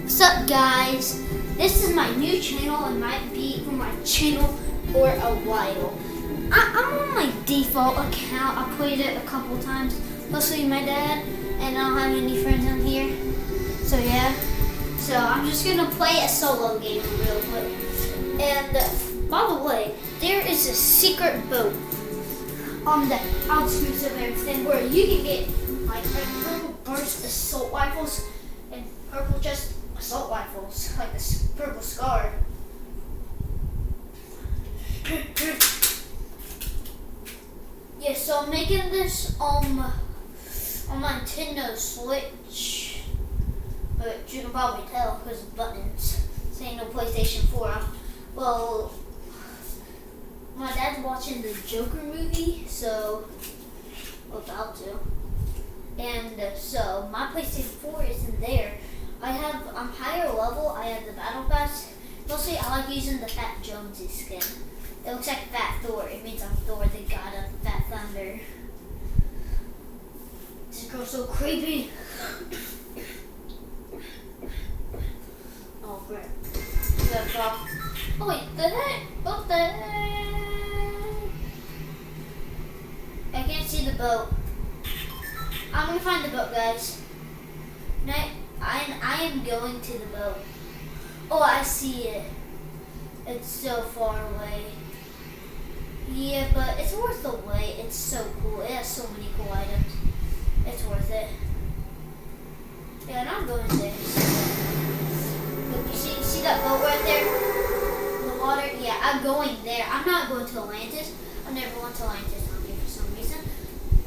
What's up, guys? This is my new channel and might be on my channel for a while. I'm on my default account. I played it a couple times, mostly my dad, and I don't have any friends on here. So yeah. So I'm just gonna play a solo game real quick. And by the way, there is a secret boat on the outskirts of everything where you can get like purple burst assault rifles and purple just assault rifles, like this purple scar. Yeah, so I'm making this on my Nintendo Switch, but you can probably tell because of buttons. This ain't no PlayStation 4. Well, my dad's watching the Joker movie, so about to. And so my PlayStation 4 isn't there. I'm higher level. I have the Battle Pass. Mostly I like using the Fat Jonesy skin. It looks like Fat Thor. It means I'm Thor, the god of Fat Thunder. This girl's so creepy. Oh crap. Oh wait, the heck? What the heck? I can't see the boat. I'm gonna find the boat, guys. I am going to the boat. Oh, I see it. It's so far away. Yeah, but it's worth the wait. It's so cool. It has so many cool items. It's worth it. Yeah, and I'm going there. Look, you see that boat right there? The water? Yeah, I'm going there. I'm not going to Atlantis. I've never went to Atlantis on here for some reason.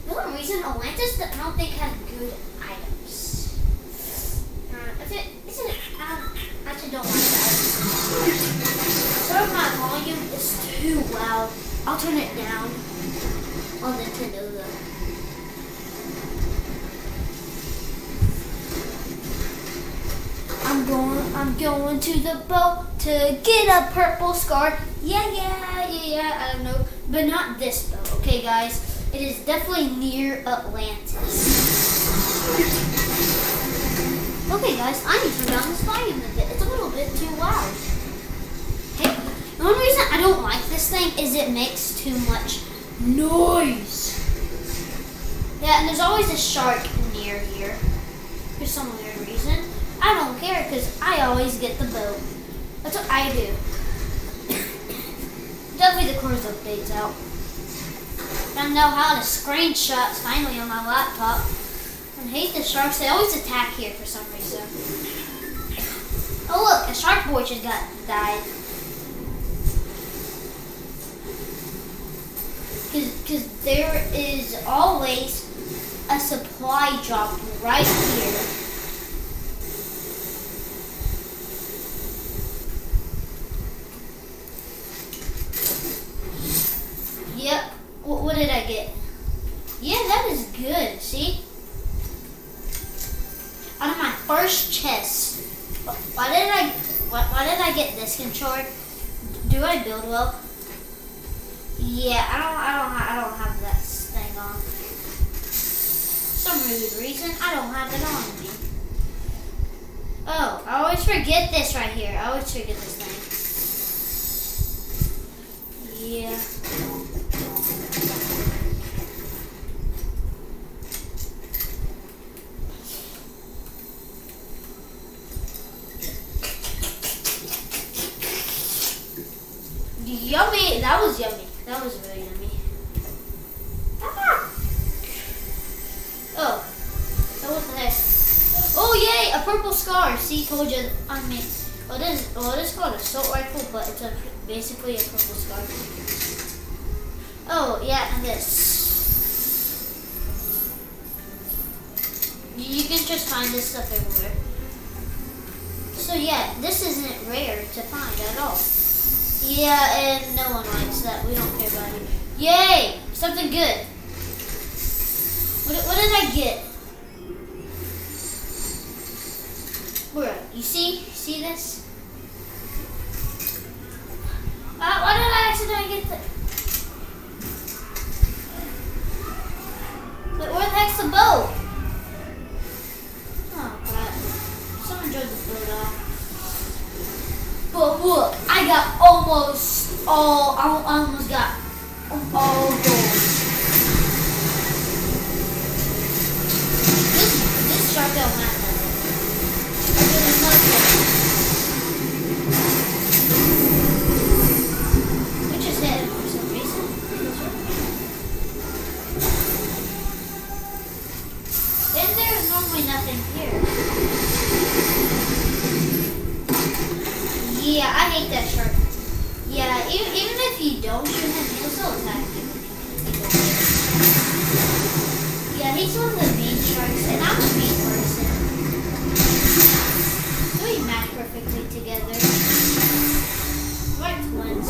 For some reason, Atlantis I don't think has good items. I actually don't like that. Sorry if my volume is too loud. I'll turn it down on Nintendo though. I'm going to the boat to get a purple scar. Yeah, I don't know. But not this boat, okay guys? It is definitely near Atlantis. Okay guys, I need to turn down this volume a bit. It's a little bit too loud. Okay, the only reason I don't like this thing is it makes too much noise. Yeah, and there's always a shark near here for some weird reason. I don't care because I always get the boat. That's what I do. Definitely the course updates out. I know how to screenshots finally on my laptop. I hate the sharks. They always attack here for some reason. Oh look, a shark boy just died. Because there is always a supply drop right here. Yep. What did I get? Yeah, that is good. See? Out of my first chest. Why did I get this controller? Do I build well? Yeah, I don't have that thing on. Some weird reason I don't have it on me. Oh, I always forget this right here. I always forget this thing. Yeah. Yummy! That was yummy. That was really yummy. Ah! Oh. So what the heck? Oh yay! A purple scar. See, told you. I mean, it is called an assault rifle, but it's basically a purple scar. Oh yeah, and this. You can just find this stuff everywhere. So yeah, this isn't rare to find at all. Yeah, and no one likes that. We don't care about it. Yay! Something good. What did I get? Where? You see? See this? Why did I accidentally get the... But where the heck's the boat? Oh, crap. Someone drove the explode off. But look, I got almost all. I almost got all gold. This shark don't matter. Okay, there's no gold. We just hit him for some reason. Then there's normally nothing here. Yeah, I hate that shark. Yeah, even if you don't shoot him, he'll still attack you. Yeah, he's one of the main sharks, and I'm a main person. So we match perfectly together. We're twins.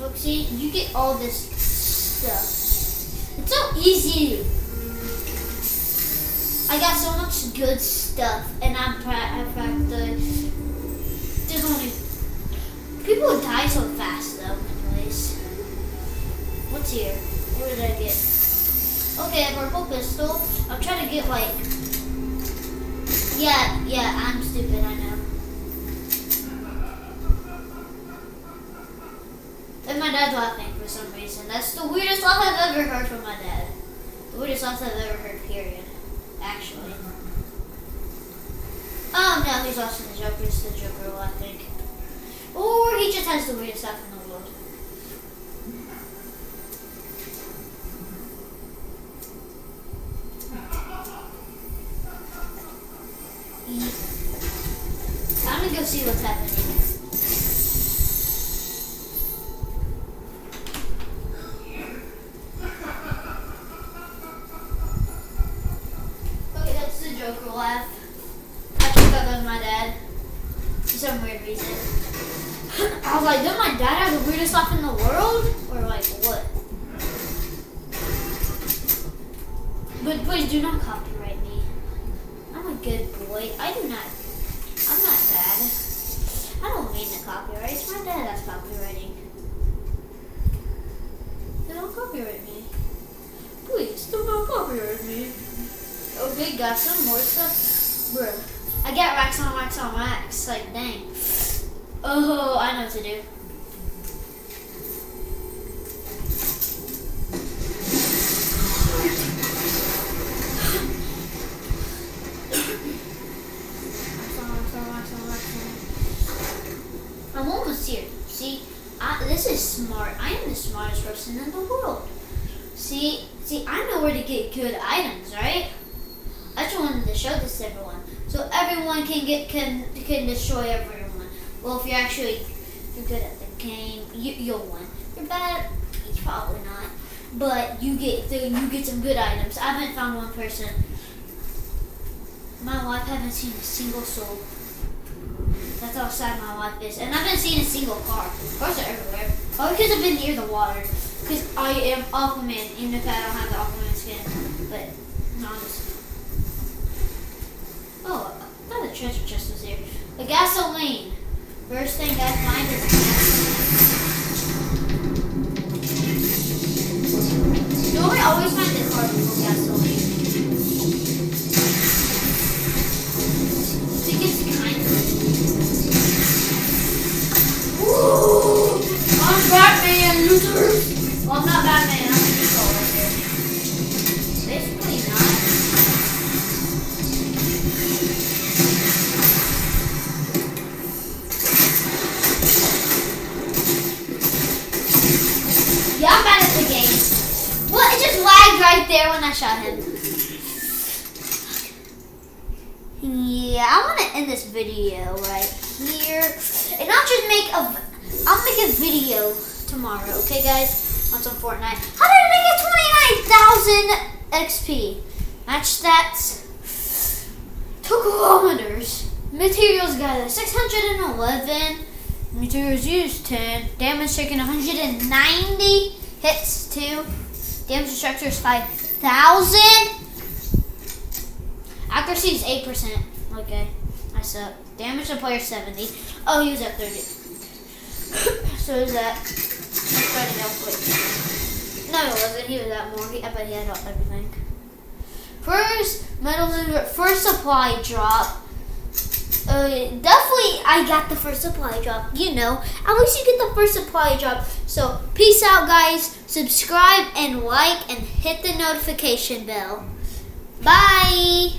Look, see, you get all this stuff. It's so easy. I got so much good stuff, and I'm fact there's only people die so fast though. Anyways, what's here? What did I get? Okay, a purple pistol. I'm trying to get like. Yeah, I'm stupid. I know. And my dad's laughing for some reason. That's the weirdest laugh I've ever heard from my dad. The weirdest laugh I've ever heard, period. Actually. Oh no, he's watching the Joker. It's the Joker, I think. Or he just has the weirdest laugh in the world. I'm gonna go see what's happening. Joker laugh. I think that was my dad. For some weird reason. I was like, did my dad have the weirdest laugh in the world? Or like, what? But please do not copyright me. I'm a good boy. I'm not bad. I don't mean to copyright. It's my dad that's copywriting. They don't copyright me. Please, do not copyright me. Okay, got some more stuff. Bruh. I got wax on wax on wax. Like, dang. Oh, I know what to do. I'm almost here. See, this is smart. I am the smartest person in the world. See, I know where to get good items, right? I just wanted to show this to everyone, so everyone can destroy everyone. Well, if you're good at the game, you'll win. If you're bad, you're probably not. But you get some good items. I haven't found one person. My wife haven't seen a single soul. That's how sad my life is, and I haven't seen a single car. Cars are everywhere. Oh, because I've been near the water. Because I am Aquaman, even if I don't have the Aquaman skin. But no, I'm just. Oh, I thought the treasure chest was here. The gasoline. First thing I find is gasoline. You know, I always find the car before gasoline. I think it's kind of. Woo! I'm Batman, losers! Well, I'm not Batman, I'm a Nicole right here. Basically not. Yeah, I'm bad at the game. What? It just lagged right there when I shot him. Yeah, I want to end this video right here. And I'll make a video tomorrow, okay guys? On some Fortnite. How did I get 29,000 XP? Match stats. 2 kilometers. Materials gathered 611. Materials used 10. Damage taken 190. Hits 2. Damage to structures 5,000. Accuracy is 8%. Okay, I suck. Damage to player 70. Oh, he was at 30. So is that. Write it down quick. No, it wasn't. He was at more. I bet he had everything. First supply drop. Definitely, I got the first supply drop. You know, at least you get the first supply drop. So, peace out, guys. Subscribe and like and hit the notification bell. Bye.